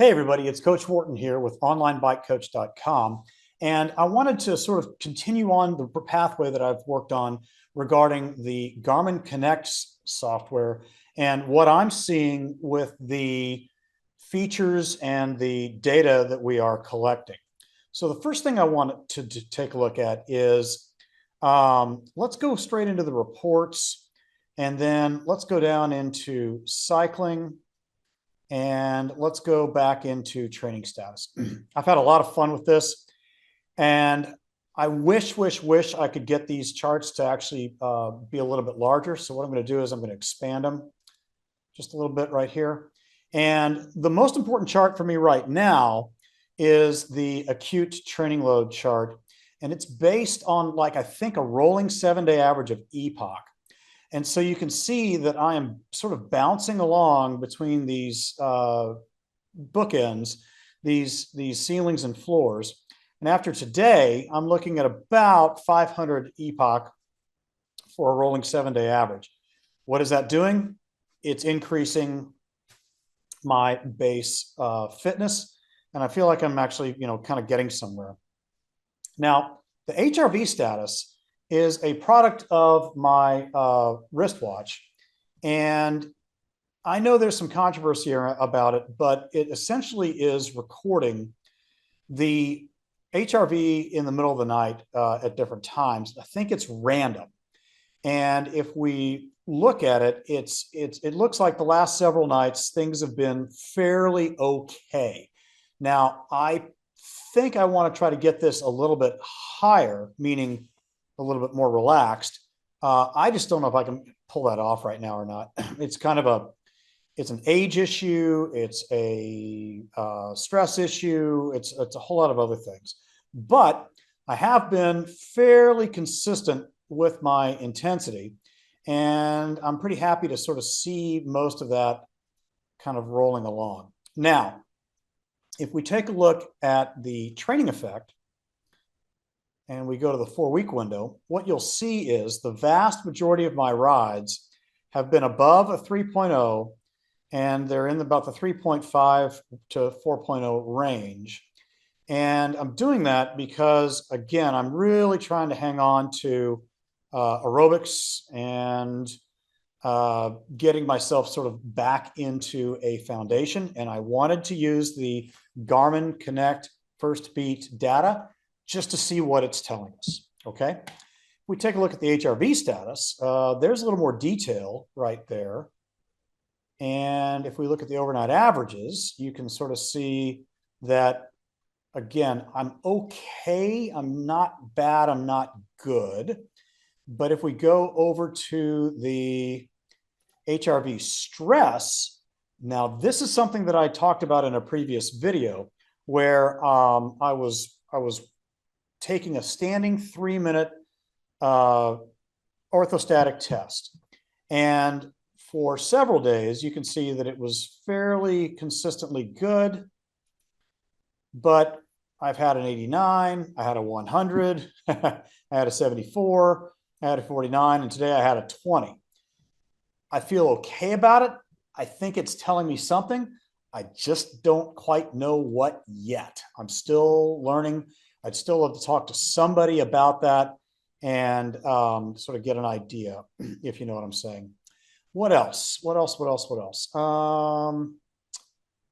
Hey, everybody, it's Coach Wharton here with onlinebikecoach.com. And I wanted to sort of continue on the pathway that I've worked on regarding the Garmin Connect software and what I'm seeing with the features and the data that we are collecting. So the first thing I want to take a look at is let's go straight into the reports, and then let's go down into cycling. And let's go back into training status. I've had a lot of fun with this, and I wish I could get these charts to actually be a little bit larger. So what I'm going to do is I'm going to expand them just a little bit right here. And the most important chart for me right now is the acute training load chart. And it's based on, like, I think a rolling 7-day average of epoch. And so you can see that I am sort of bouncing along between these bookends, these ceilings and floors. And after today, I'm looking at about 500 epoch for a rolling 7-day average. What is that doing? It's increasing my base fitness. And I feel like I'm actually, kind of getting somewhere. Now, the HRV status is a product of my wristwatch. And I know there's some controversy about it, but it essentially is recording the HRV in the middle of the night at different times. I think it's random. And if we look at it, it looks like the last several nights, things have been fairly okay. Now, I think I want to try to get this a little bit higher, meaning a little bit more relaxed. I just don't know if I can pull that off right now or not. It's kind of it's an age issue. It's a stress issue. It's a whole lot of other things. But I have been fairly consistent with my intensity, and I'm pretty happy to sort of see most of that kind of rolling along. Now, if we take a look at the training effect, and we go to the 4-week window, what you'll see is the vast majority of my rides have been above a 3.0, and they're in about the 3.5 to 4.0 range. And I'm doing that because, again, I'm really trying to hang on to aerobics and getting myself sort of back into a foundation. And I wanted to use the Garmin Connect first beat data just to see what it's telling us, okay? If we take a look at the HRV status, there's a little more detail right there. And if we look at the overnight averages, you can sort of see that, again, I'm okay, I'm not bad, I'm not good. But if we go over to the HRV stress, now this is something that I talked about in a previous video where I was taking a standing 3-minute orthostatic test. And for several days, you can see that it was fairly consistently good. But I've had an 89, I had a 100, I had a 74, I had a 49, and today I had a 20. I feel okay about it. I think it's telling me something. I just don't quite know what yet. I'm still learning. I'd still love to talk to somebody about that and sort of get an idea, if you know what I'm saying. What else?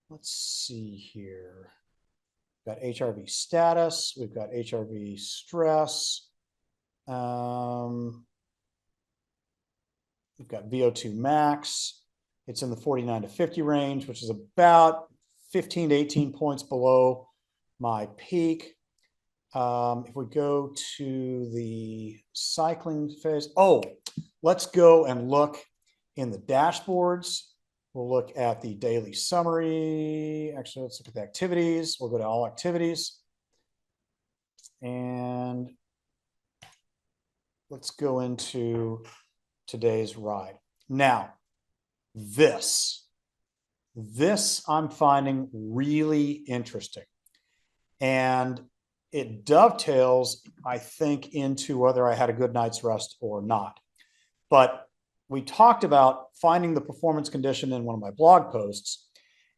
Let's see here. We've got HRV status. We've got HRV stress. We've got VO2 max. It's in the 49 to 50 range, which is about 15 to 18 points below my peak. If we go to the cycling phase, let's go and look in the dashboards. We'll look at the daily summary. Actually, let's look at the activities. We'll go to all activities. And let's go into today's ride. Now, this I'm finding really interesting. And it dovetails, I think, into whether I had a good night's rest or not. But we talked about finding the performance condition in one of my blog posts.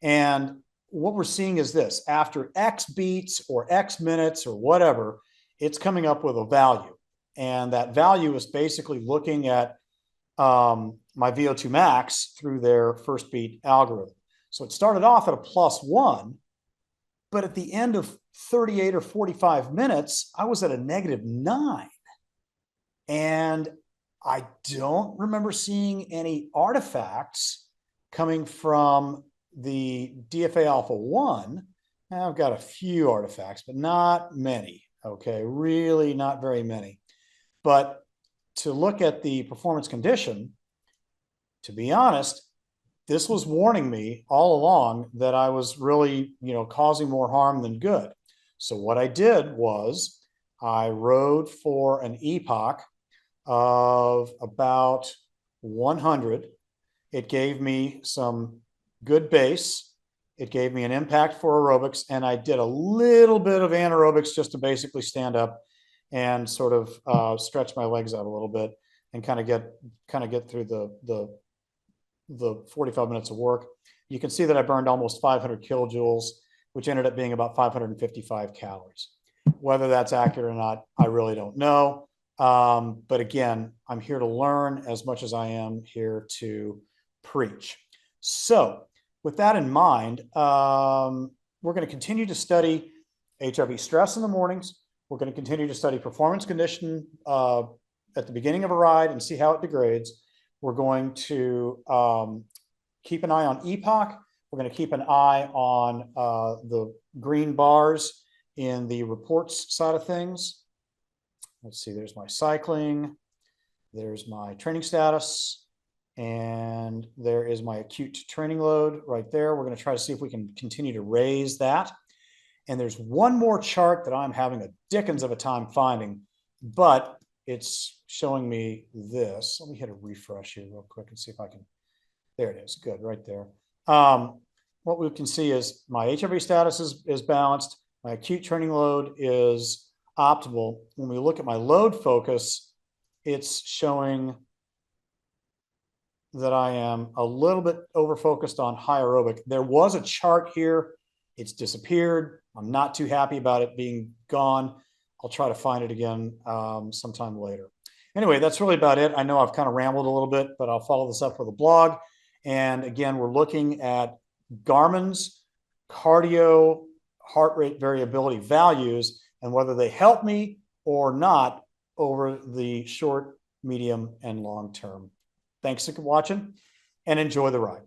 And what we're seeing is this: after X beats or X minutes or whatever, it's coming up with a value. And that value is basically looking at my VO2 max through their first beat algorithm. So it started off at a +1, but at the end of 38 or 45 minutes, I was at a -9. And I don't remember seeing any artifacts coming from the DFA Alpha 1. I've got a few artifacts, but not many. Okay, really not very many. But to look at the performance condition, to be honest, this was warning me all along that I was really, causing more harm than good. So what I did was I rode for an epoch of about 100. It gave me some good base. It gave me an impact for aerobics, and I did a little bit of anaerobics just to basically stand up and sort of stretch my legs out a little bit and kind of get through the 45 minutes of work. You can see that I burned almost 500 kilojoules, which ended up being about 555 calories. Whether that's accurate or not, I really don't know. But again, I'm here to learn as much as I am here to preach. So with that in mind, we're going to continue to study HRV stress in the mornings. We're going to continue to study performance condition at the beginning of a ride and see how it degrades. We're going to keep an eye on epoch. We're going to keep an eye on the green bars in the reports side of things. Let's see, there's my cycling, there's my training status, and there is my acute training load right there. We're going to try to see if we can continue to raise that. And there's one more chart that I'm having a dickens of a time finding, but it's showing me this. Let me hit a refresh here real quick and see if I can. There it is. Good, right there. What we can see is my HRV status is balanced. My acute training load is optimal. When we look at my load focus, it's showing that I am a little bit over focused on high aerobic. There was a chart here. It's disappeared. I'm not too happy about it being gone. I'll try to find it again sometime later. Anyway, that's really about it. I know I've kind of rambled a little bit, but I'll follow this up with a blog. And again, we're looking at Garmin's cardio heart rate variability values and whether they help me or not over the short, medium, and long term. Thanks for watching and enjoy the ride.